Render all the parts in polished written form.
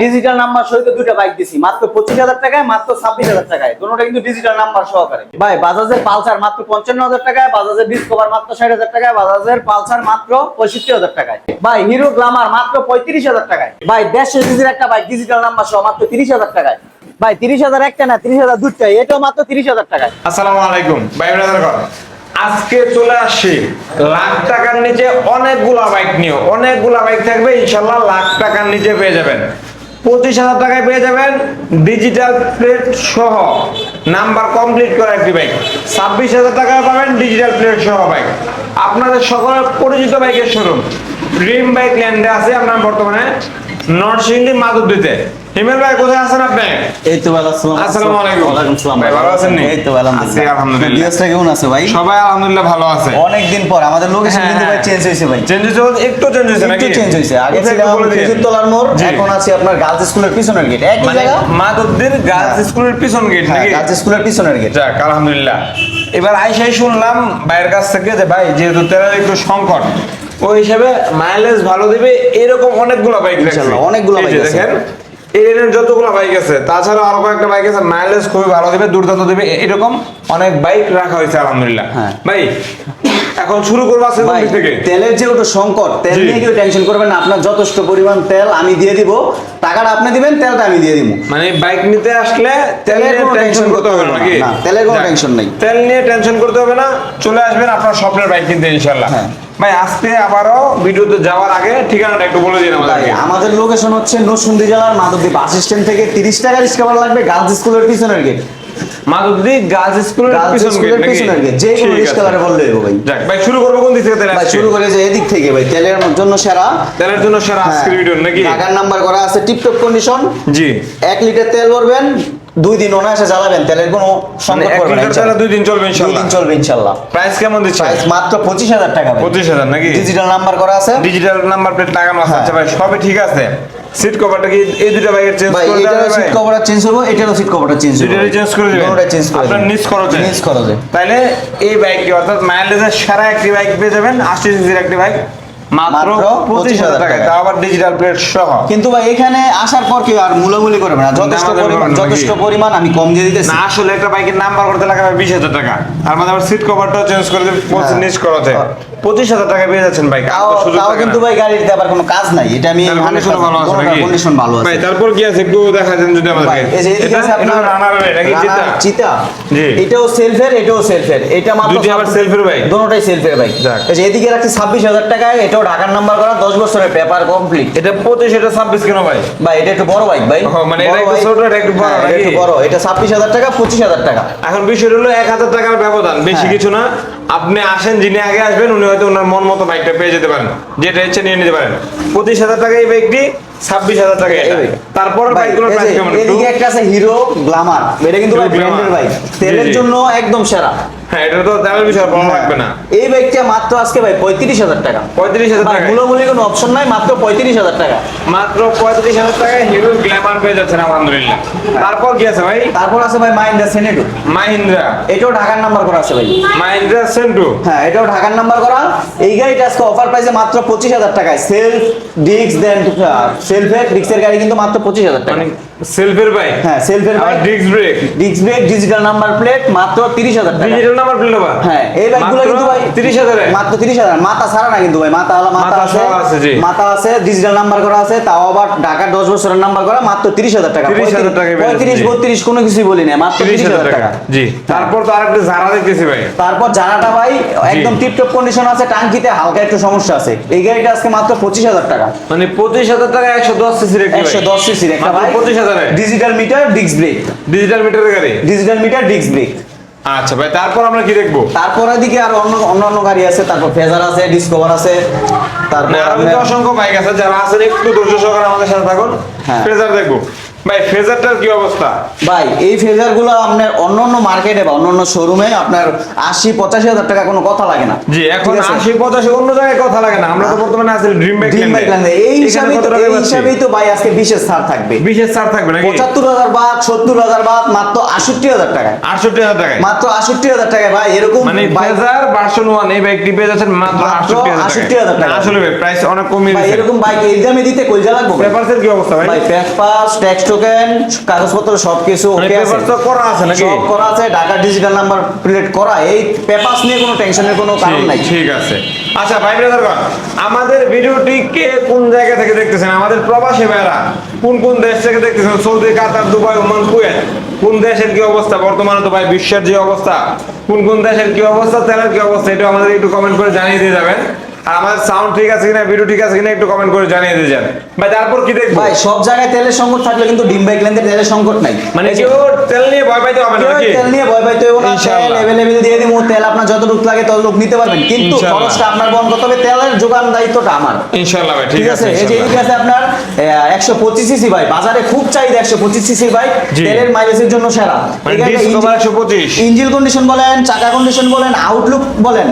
Digital number সহিত দুইটা bike দিছি মাত্র 25,000 টাকায়, মাত্র 26,000 টাকায়। দুটোটা কিন্তু ডিজিটাল নাম্বার সহকারে। ভাই বাজাজের পালসার মাত্র 55,000 টাকায়, বাজাজের ডিসকভার মাত্র 60,000 টাকায়, বাজাজের পালসার মাত্র 65,000 টাকায়। ভাই হিরো গ্ল্যামার মাত্র 35,000 টাকায়। ভাই 150 সিসির একটা বাইক ডিজিটাল নাম্বার সহ মাত্র 30,000 টাকায়। ভাই 30,000 একটা না, 30,000 দুটাই, এটাও মাত্র 30,000 টাকায়। আসসালামু আলাইকুম ভাই ব্রাদার। আজকে চলে আসছি লাখ টাকার নিচে অনেকগুলা বাইক নিয়ে। অনেকগুলা বাইক থাকবে ইনশাল্লাহ, লাখ টাকার নিচে পেয়ে যাবেন। 25,000 টাকায় পেয়ে যাবেন ডিজিটাল প্লেট সহ নাম্বার কমপ্লিট করা একটি বাইক। 26,000 টাকায় পাবেন ডিজিটাল প্লেট সহ বাইক। আপনাদের সকলের পরিচিত বাইকের শোরুম ড্রিম বাইক ল্যান্ডে আছে আপনার বর্তমানে নরসিংদী মাধবদীতে। হিমেল ভাই কোথায় আছেন আপনি? এই তো ভালো। আসসালামু আলাইকুম। ওয়ালাইকুম আসসালাম। ভাই ভালো আছেন নি? এই তো আলহামদুলিল্লাহ। আলহামদুলিল্লাহ। বিএসটা কেমন আছে ভাই? সবাই আলহামদুলিল্লাহ ভালো আছে। অনেক দিন পর আমাদের লোকেশন কিন্তু ভাই চেঞ্জ হয়েছে ভাই। চেঞ্জ হয়েছে, একটু চেঞ্জ হয়েছে নাকি? একটু চেঞ্জ হয়েছে। আগে ছিলাম খেজুরতলার মোড়, এখন আছে আপনার গার্লস স্কুলের পিছনের গেট। একই মানে জায়গা, মাধবদীর গার্লস স্কুলের পিছন গেট নাকি? গার্লস স্কুলের পিছনের গেট। যাক আলহামদুলিল্লাহ। এবার আইসাই শুনলাম ভাইয়ের কাছ থেকে যে ভাই যেহেতু তেলের একটু সংকট, ওই হিসাবে মাইলেজ ভালো দিবে এরকম অনেকগুলো বাইক ইনশাআল্লাহ অনেকগুলো বাইক আছে। দেখেন এর যতগুলো বাইক আছে, তাছাড়া আরো কয়েকটা বাইক আছে মাইলেজ খুবই ভালো দিবে, দুর্দান্ত দিবে, এরকম অনেক বাইক রাখা হয়েছে আলহামদুলিল্লাহ। হ্যাঁ ভাই এখন শুরু করবো আজকে কোন দিক থেকে? তেলের যেহেতু সংকট, তেল নিয়ে কেউ টেনশন করবেন না। আপনার যথেষ্ট পরিমাণ তেল আমি দিয়ে দিব, টাকাটা আপনি দিবেন, তেলটা আমি দিয়ে দিব। মানে বাইক নিতে আসলে তেলের কোনো টেনশন করতে হবে না। নাকি? না, তেলের কোনো টেনশন নাই। তেল নিয়ে টেনশন করতে হবে না, চলে আসবেন আপনার স্বপ্নের বাইক কিনতে ইনশাআল্লাহ। হ্যাঁ। ভাই আজকে আবারও ভিডিওতে যাওয়ার আগে ঠিকানাটা একটু বলে দিন আমাদেরকে। আমাদের লোকেশন হচ্ছে নরসিংদী জেলার মাধবদী বাস স্ট্যান্ড থেকে 30 টাকা রিক্সা ভাড়া লাগবে, গার্লস স্কুলের পিছনের গেট। মাধবদী গার্লস স্কুলের পিছনের গেট, যে কোনো রিক্সা ভাড়া বললে হবে ভাই। যাক ভাই শুরু করব কোন দিক থেকে? ভাই শুরু করে যে এদিক থেকে ভাই, তেলের জন্য সেরা, তেলের জন্য সেরা আজকের ভিডিও নাকি? ঢাকার নাম্বার করা আছে, টিপটপ কন্ডিশন। জি 1 লিটার তেল ভরবেন, 2 দিন অনায়াসে চালাবেন, তেলের কোনো সংকট পড়বে না। 1 লিটার 2 দিন চলবে 2 ইনশাআল্লাহ। দিন চলবে ইনশাআল্লাহ। প্রাইস কেমন দিচ্ছেন? প্রাইস মাত্র 25,000 টাকা ভাই। 25,000 নাকি? ডিজিটাল নাম্বার করা আছে, ডিজিটাল নাম্বার প্লেট লাগানো আছে। আচ্ছা ভাই সবই ঠিক আছে। সিট কভারটা কি এই দুটো বাইকের চেঞ্জ ভাই করে দেবেন? এটারও সিট কভারটা চেঞ্জ হবে, এটারও সিট কভারটা চেঞ্জ হবে। দুটোই চেঞ্জ করে দিবেন? দুটোই চেঞ্জ করে আপনার দিবেন। নিজ খরচে? নিজ খরচে। তাইলে এই বাইকটি অর্থাৎ মাইলেজের সেরা একটি বাইক পেয়ে যাবেন, 80 সিসির একটি বাইক মাত্র 25,000 টাকায়, তাও আবার ডিজিটাল প্লেট সহ। কিন্তু ভাই এখানে আসার পর কেউ আর মুলামুলি করবে না, যথেষ্ট পরিমাণ আমি কম দিয়ে দিতেছি। না আসলে একটা বাইকের নাম্বার করতে লাগবে 20,000 টাকা, আর মানে আবার সিট কভারটাও চেঞ্জ করে দেবে, নিজ খরচে 25,000 টাকা পেয়ে যাচ্ছেন বাইক। তাও কিন্তু ভাই গাড়িতে আবার কোনো কাজ নাই, এটা আমি কন্ডিশন ভালো আছে নাকি? কন্ডিশন ভালো আছে ভাই তারপর কি আছে একটু দেখা দেন যদি আমাদেরকে। এই যে এদিকে আছে আপনার রানার নাকি চিতা। জি এটাও সেলফের, এটাও সেলফের। এটা মাত্র দুটি আবার সেলফের বাইক, দুটোটাই সেলফের বাইক। এই যে এদিকে রাখছি 26,000 টাকায়, এটাও ঢাকার নাম্বার করা, 10 বছরের পেপার কমপ্লিট। এটা 25, এটা 26 কেন ভাই? ভাই এটা একটু বড় বাইক ভাই। মানে এটা একটু ছোট, এটা একটু বড় নাকি? একটু বড়, এটা 26,000 টাকা, 25,000 টাকা। এখন বিষয় হলো 1,000 টাকার ব্যবধান, বেশি কিছু না। আপনি আসেন, যিনি আগে আসবেন উনি হয়তো ওনার মন মতো বাইকটা পেয়ে যেতে পারেন, যেটা ইচ্ছে নিয়ে নিতে পারেন। 25,000 টাকা এই বাইকটি, 26,000 টাকা এটা। তারপর বাইকগুলোর প্রাইস কেমন? এদিকে একটা আছে হিরো গ্ল্যামার, এটা কিন্তু ভাই ব্র্যান্ডের বাইক, তেলের জন্য একদম সেরা। হ্যাঁ এটা তো তেলের বিষয় বলা লাগবে না। এই বাইকটা মাত্র আজকে ভাই 35,000 টাকা। 35,000 টাকা মূল্যমূল্য কোনো অপশন নাই, মাত্র 35,000 টাকা। মাত্র 35,000 টাকায় হিরো গ্ল্যামার পেয়ে যাচ্ছেন আলহামদুলিল্লাহ। তারপর কি আছে ভাই? তারপর আছে ভাই মাহিন্দ্রা সেনেটো। মাহিন্দ্রা, এটাও ঢাকার নাম্বার করা আছে ভাই। মাহিন্দ্রা সেন্ট্রো, হ্যাঁ এটাও ঢাকার নাম্বার করা। এই গাড়িটা আজকে অফার প্রাইসে মাত্র 25,000 টাকায়। সেলফ ডিস্ক দেন, সেলফের ডিস্কের গাড়ি কিন্তু মাত্র 25,000 টাকা। মানে সেলফের বাইক, হ্যাঁ সেলফের আর bike, disc brake, digital number plate, মাত্র 30,000 টাকা। ডিজিটাল নাম্বার প্লেট আবার? হ্যাঁ এই বাইকগুলো কিন্তু ভাই 30,000 এ মাত্র 30,000। মাথা ছাড়া না কিন্তু ভাই, মাথা আছে, জি। মাথা আছে, ডিজিটাল নাম্বার করা আছে, তাও আবার ঢাকা 10 বছরের নাম্বার করা, মাত্র 30,000 টাকা। 30,000 টাকা 35 32 কোনো কিছুই বলি না, মাত্র 30,000 টাকা। জি। তারপর তো আরেকটা জারা দেখতেছি ভাই। তারপর জানাটা ভাই একদম টিপটপ কন্ডিশন আছে, টাঙ্কিতে হালকা একটু সমস্যা আছে। এই গাড়িটা আজকে মাত্র 25,000 টাকা। মানে 25,000 টাকা 110 সিসির একটি বাইক, 110 সিসির একটা মাত্র বাইক, 25,000 এ digital meter, disc brake. Digital মিটারের গাড়ি, ডিজিটাল মিটার, ডিস্ক ব্রেক। আচ্ছা ভাই তারপর আমরা কি দেখবো? তারপর এদিকে আর অন্য গাড়ি আছে, তারপর ফেজার আছে, ডিসকভার আছে, তারপর আরো কিন্তু অসংখ্য বাইক আছে, যারা আছেন একটু ধৈর্য সহকারে আমাদের সাথে থাকুন। হ্যাঁ। ফেজার দেখবো। ভাই ফেজারটার কি অবস্থা? ভাই এই ফেজার গুলো আপনার অন্যান্য মার্কেটে বা অন্যান্য শোরুমে আপনার 80-85 হাজার টাকা কোনো কথা লাগে না। জি, এখন ঠিক আছে? 80-85 অন্য জায়গায় কথা লাগে না, আমরা তো বর্তমানে আছি ড্রিম বাইক ড্রিম বাইক ল্যান্ডে। এই হিসাবেই তো ভাই আজকে বিশেষ ছাড় থাকবে। বিশেষ ছাড় থাকবে নাকি? 75,000 বাদ, 70,000 বাদ, মাত্র 68,000 টাকায়। 68,000 টাকায়, মাত্র 68,000 টাকায় ভাই। এরকম মানে বাইক ফেজার ভার্সন 1 এই বাইকটি পেয়ে যাচ্ছেন মাত্র মাত্র 68,000 টাকা। টাকা। আসলে ভাই প্রাইস অনেক কমিয়ে ভাই দিয়েছে। এরকম বাইক এই দামে দিতে কইজা লাগবে ভাই। পেপারসের কি অবস্থা ভাই? ভাই পেপার, ট্যাক্স টোকেন, কাগজপত্র সবকিছু মানে ওকে আছে। পেপার তো করা আছে নাকি? সব করা আছে, ঢাকা ডিজিটাল নাম্বার প্লেট করা। এই পেপারস নিয়ে কোনো টেনশনের কোনো কারণ নাই। ঠিক আছে। আচ্ছা ভাই ব্রাদারগণ, আমাদের ভিডিওটি কে কোন জায়গা থেকে দেখতেছেন? আমাদের প্রবাসী ভাইরা কোন কোন দেশ থেকে দেখতেছেন? সৌদি, কাতার, দুবাই, ওমান, কুয়েত। কোন দেশের কি অবস্থা বর্তমানে? তো ভাই বিশ্বের যে অবস্থা, কোন কোন দেশের কি অবস্থা, তেলের কি অবস্থা, এটা আমাদের একটু কমেন্ট করে জানিয়ে দিয়ে যাবেন। আর আমাদের সাউন্ড ঠিক আছে কিনা, ভিডিও ঠিক আছে কিনা একটু কমেন্ট করে জানিয়ে দিয়ে যান ভাই। তারপর কি দেখবো ভাই সব জায়গায় তেলের সংকট থাকলে কিন্তু ডিম বাইক ল্যান্ডের তেলের সংকট নাই। মানে কেউ তেল নিয়ে ভয় পাইতে হবে না কেউ নাকি? তেল নিয়ে ভয় পাইতে হবে না। তেল ইনশাআল্লাহ। অ্যাভেলেবেল দিয়ে দিমু। তেল আপনার যতটুকু লাগে ততটুকু নিতে পারবেন, কিন্তু ইনশাআল্লাহ। খরচটা আপনার বহন করতে হবে। তেলের যোগান দায়িত্বটা আমার। ইনশাআল্লাহ ভাই, ঠিক আছে। এই যে এদিকে আছে আপনার 125 সিসি বাইক, বাজারে খুব চাহিদা 125 সিসি বাইক, জি। তেলের মাইলেজের জন্য সেরা। মানে ডিসকভার 125 ইঞ্জিন কন্ডিশন বলেন, চাকা কন্ডিশন বলেন, আউটলুক বলেন,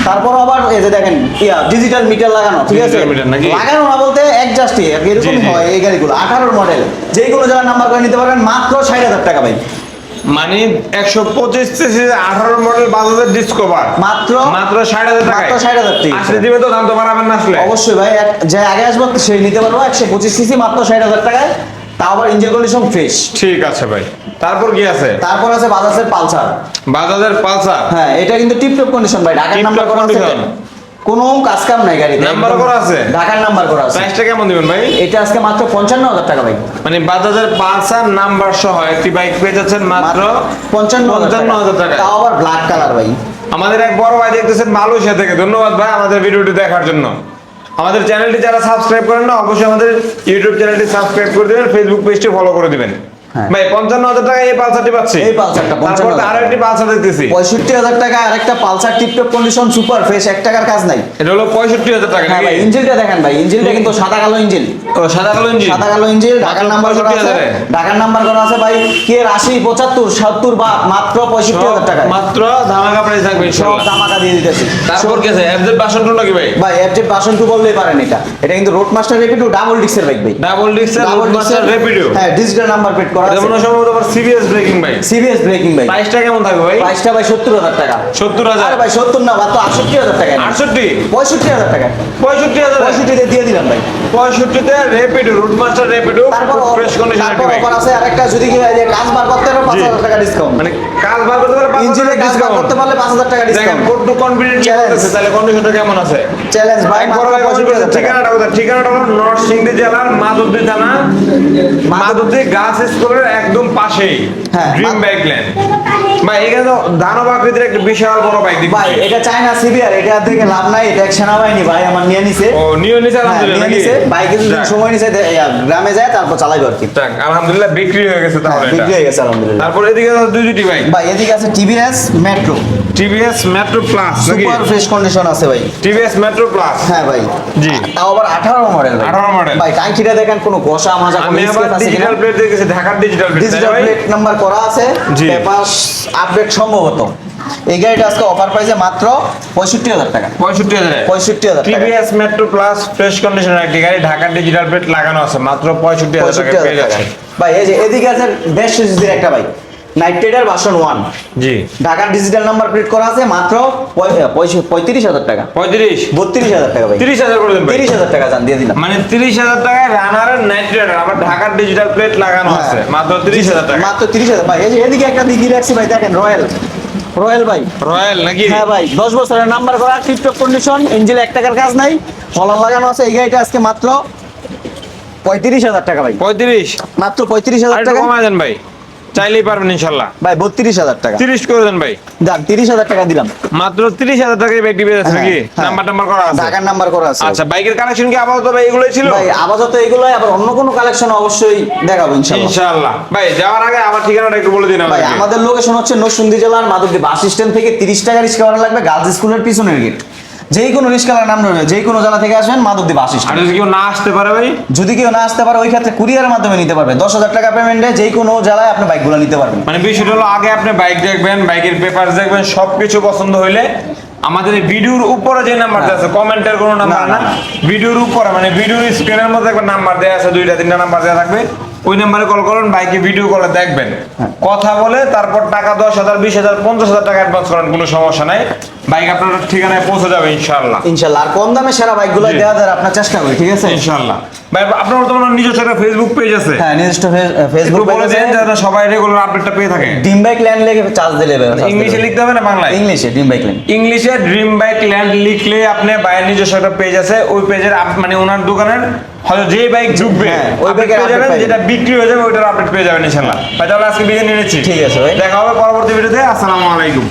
তারপর আবার এই যে দেখেন ডিজিটাল মিটার লাগানো। ঠিক আছে, Digital meter নাকি? লাগানো না বলতে অ্যাডজাস্টই এরকম জি, জি। হয়। এই গাড়িগুলো 18 মডেল, যে কোনো জায়গায় নাম্বার করে নিতে পারবেন মাত্র 60,000 টাকা ভাই। মানে 125 সিসি 18 মডেল বাজাজের ডিসকভার মাত্র মাত্র 60,000 টাকায়। মাত্র 60,000 টাকা। আসলে দিবে তো, দাম তো বাড়াবেন না আসলে? অবশ্যই ভাই, যে আগে আসবো সেই নিতে পারবো 125 সিসি মাত্র 60,000 টাকায়, তাও আবার ইঞ্জিন কন্ডিশন ফ্রেশ। ঠিক আছে ভাই। তারপর কি আছে? তারপর আছে বাজাজের পালসার। বাজাজের পালসার। হ্যাঁ, এটা কিন্তু টিপটপ কন্ডিশন ভাই, ঢাকার টিপ নাম্বার টপ করা আছে, condition। কোনো কাজ কাম নাই গাড়িতে, নাম্বার একদম করা আছে? ঢাকার নাম্বার করা আছে। প্রাইসটা কেমন দিবেন ভাই? এটা আজকে মাত্র 55,000 টাকা ভাই। মানে বাজাজের পালসার নাম্বার সহ একটি বাইক পেয়ে যাচ্ছেন মাত্র 55,000 টাকা। তাও আবার ব্ল্যাক কালার ভাই। আমাদের এক বড় ভাই দেখতেছেন মালয়েশিয়া থেকে, ধন্যবাদ ভাই আমাদের ভিডিওটি দেখার জন্য। আমাদের চ্যানেলটি যারা সাবস্ক্রাইব করেন না, অবশ্যই আমাদের ইউটিউব চ্যানেলটি সাবস্ক্রাইব করে দিবেন, ফেসবুক পেজটি ফলো করে দিবেন। হ্যাঁ। ভাই 55,000 টাকায় এই পালসারটি পাচ্ছি। এই পালসারটা তারপর 55,000 আরো একটি পালসার দেখতেছি। 65,000 টাকা আরেকটা Pulsar tiptop condition super fresh, 1 টাকার কাজ নাই। এটা হলো 65,000 টাকা হ্যাঁ নাকি? ভাই, ইঞ্জিনটা দেখেন ভাই, ইঞ্জিনটা কিন্তু সাদা কালো ইঞ্জিন। ও সাদা কালো ইঞ্জিন। সাদা কালো ইঞ্জিন, ঢাকার মাত্র নাম্বার করা আছে। 65,000 ঢাকার নাম্বার করা আছে ভাই। কে 80, 75, 70 বা মাত্র 65,000 টাকা। মাত্র ধামাকা প্রাইস থাকবে সব ইনশাআল্লাহ। ধামাকা দিয়ে দিতেছি। তারপর কি আছে? এফজেড ভার্সন 2 নাকি ভাই? ভাই এফজেড ভার্সন 2 বললেই পারেন। এটা কিন্তু রোড মাস্টার রেপিডো ডাবল ডিস্কের বাইক ভাই। ডাবল ডিস্কের ডাবল মাস্টার রেপিডো। হ্যাঁ, ডিজিটাল নাম্বার প্লেট করা এটা আছে। মনে সম্ভবত আবার সিবিএস ব্রেকিং ভাই। সিবিএস ব্রেকিং ভাই। প্রাইসটা কেমন থাকবে ভাই? প্রাইসটা ভাই 70,000 টাকা। 70,000। আরে ভাই 70 না, মাত্র 68,000 টাকা। 68 65,000 টাকা। 65,000 65 দিয়ে দিলাম ভাই। 65 তে রেপিডো, রুট মাস্টার রেপিডো, তারপর ফ্রেশ কন্ডিশন তারপর একটি বাইক। অফার আছে আরেকটা, যদি কি হয় যে কাজ বার করতে পারো 5,000 টাকা ডিসকাউন্ট। মানে কাজ বার করতে পারলে 5,000 ইঞ্জিনের কাজ বার ডিসকাউন্ট। করতে পারলে 5,000 টাকা দেখেন ডিসকাউন্ট। কত কনফিডেন্ট কি Challenge। বলতেছে, তাহলে কন্ডিশনটা কেমন আছে? চ্যালেঞ্জ ভাই, এক মাত্র বড় ভাই কমেন্ট 65,000 করেছে, টাকা। ঠিকানাটা কোথায়? ঠিকানাটা হলো নরসিংদী জেলার মাধবদী থানা, মাধবদী গার্লস স্কুলের একদম পাশেই হ্যাঁ, ড্রিম বাইক ল্যান্ড। ভাই এখানে তো দানব আকৃতির একটা বিশাল বড় বাইক দেখছি। ভাই এটা চায়না সিবিআর, এটা থেকে লাভ নাই, এটা এক সেনাবাহিনী ভাই আমার নিয়ে নিছে। ও নিও নিছে, হ্যাঁ, আলহামদুলিল্লাহ নিয়ে নাকি? নিছে। বাইকে যদি যাক, সময় নিছে গ্রামে যায়, তারপর চালাইবে আর কি। যাক, আলহামদুলিল্লাহ বিক্রি হয়ে গেছে তাহলে এটা। বিক্রি হয়ে গেছে আলহামদুলিল্লাহ। তারপর এদিকে দুইটি বাইক, ভাই এদিকে আছে TVS metro TVS metro plus নাকি? সুপার ফ্রেশ কন্ডিশন আছে ভাই। TVS metro plus. হ্যাঁ ভাই, জি। তাও আবার 18 মডেল ভাই। 18 মডেল। ভাই টাঙ্কিটা দেখেন, কোনো ঘষা মাজা কোনো আমি আবার স্কেচ আছে কিনা। ডিজিটাল প্লেট দেখেছি, ঢাকার digital plate. Digital plate number করা আছে, জি। পেপার আপডেট সম্ভবত। এই গাড়িটা আজকে অফার প্রাইসে মাত্র 65,000 টাকা। 65,000 65,000 টাকা। টিভিএস মেট্রো প্লাস ফ্রেশ কন্ডিশনের একটি গাড়ি, ঢাকার ডিজিটাল প্লেট লাগানো আছে, মাত্র 65,000 টাকা পেয়ে 65,000 টাকা। যাচ্ছে। ভাই এই যে এদিকে আছে 150 সিসির একটা বাইক, নাইট রাইডার ভার্সন 1, জি। ঢাকার ডিজিটাল নাম্বার প্লেট করা আছে, মাত্র 35,000 টাকা। 35 32,000 টাকা ভাই। 30,000 করে দেন ভাই। 30,000 টাকা জান দিয়ে দিলাম। মানে 30,000 টাকায় রানার নাইট রাইডার, আবার ঢাকার ডিজিটাল প্লেট লাগানো হ্যাঁ। আছে, মাত্র 30,000 টাকা। মাত্র 30,000 ভাই। এই যে এদিকে একটা দিঘি রাখছি ভাই, দেখেন রয়্যাল ভাই। রয়্যাল নাকি? হ্যাঁ ভাই, 10 বছরের নাম্বার করা, টিপটপ কন্ডিশন, ইঞ্জিনে 1 টাকার কাজ নাই, হলার লাগানো আছে। এই গাড়িটা আজকে মাত্র 35,000 টাকা ভাই। 35। মাত্র 35,000 আর একটু টাকা কমায় দেন ভাই, চাইলেই পারবেন ইনশাল্লাহ। ভাই। 32,000 টাকা 30 করে দেন ভাই। দাম, 30,000 টাকা দিলাম। মাত্র 30,000 টাকায় ব্যাগ পেয়ে যাচ্ছে নাকি? হ্যাঁ। নাম্বার করা আছে? ঢাকার নাম্বার করা আছে। আচ্ছা, বাইকের কালেকশন কি আপাতত ভাই এগুলোই ছিল? ভাই আপাতত এগুলাই, আবার অন্য কোনো কালেকশন অবশ্যই দেখাবো ইনশাআল্লাহ। ইনশাআল্লাহ। ভাই যাওয়ার আগে আমার ঠিকানাটা একটু বলে দিন ভাই আমাদেরকে। আমাদের লোকেশন হচ্ছে নরসিংদী জেলার মাধবদী বাস স্ট্যান্ড থেকে 30 টাকা রিক্সা ভাড়া লাগবে, গার্লস স্কুলের পিছনের গেট। যেই কোনো রিস্কালার নাম নেবে, যেই কোনো জেলা থেকে আসবেন মাধবদ্বীপ 80 আর টাকা। যদি কেউ না আসতে পারে ভাই, যদি কেউ না আসতে পারে ওই ক্ষেত্রে কুরিয়ারের মাধ্যমে নিতে পারবেন। 10,000 টাকা পেমেন্টে যেই কোনো জেলায় আপনি বাইকগুলো নিতে পারবেন। মানে বিষয়টা হলো আগে আপনি বাইক দেখবেন, বাইকের পেপার দেখবেন, সবকিছু পছন্দ হইলে আমাদের এই ভিডিওর উপরে যে নাম্বারটা আছে, কমেন্টের কোনো নাম্বার না, না, না। ভিডিওর উপরে মানে ভিডিওর স্ক্রিনের মধ্যে একটা নাম্বার দেওয়া আছে, 2টা 3টা নাম্বার দেওয়া থাকবে, ওই নাম্বারে কল করুন, বাইকে ভিডিও কলে দেখবেন, কথা বলে তারপর টাকা 10,000 20,000 50,000 টাকা অ্যাডভান্স করেন, কোনো সমস্যা নাই, বাইক আপনার ঠিকানায় পৌঁছে যাবে ইনশাআল্লাহ। ইনশাআল্লাহ। আর কম দামে সেরা বাইকগুলো জি। দেওয়া যায় আপনার চেষ্টা করি, ঠিক আছে? ইনশাআল্লাহ। ভাই আপনার তো নিজস্ব একটা ফেসবুক পেজ আছে, হ্যাঁ, নিজস্ব একটু ফেসবুক বলে পেজ দেন আছে। যাতে সবাই রেগুলার আপডেটটা পেয়ে থাকে। ড্রিম বাইক ল্যান্ড লিখে চার্জ দিলে ইংলিশে লিখতে হবে না বাংলায়? ইংলিশে ড্রিম বাইক ল্যান্ড। ইংলিশে ড্রিম বাইক ল্যান্ড লিখলে আপনি বাইরের নিজস্ব একটা পেজ আছে, ওই পেজের মানে ওনার দোকানের হয়তো যে বাইক ঢুকবে হ্যাঁ, ওই ওই বাইকের পেয়ে যাবেন, update যেটা বিক্রি হয়ে যাবে ওইটার আপডেট পেয়ে যাবেন ইনশাআল্লাহ। ভাই তাহলে আজকে বিদায় নিয়ে নিচ্ছি। ঠিক আছে ভাই। দেখা হবে পরবর্তী ভিডিওতে। আসসালামু আলাইকুম।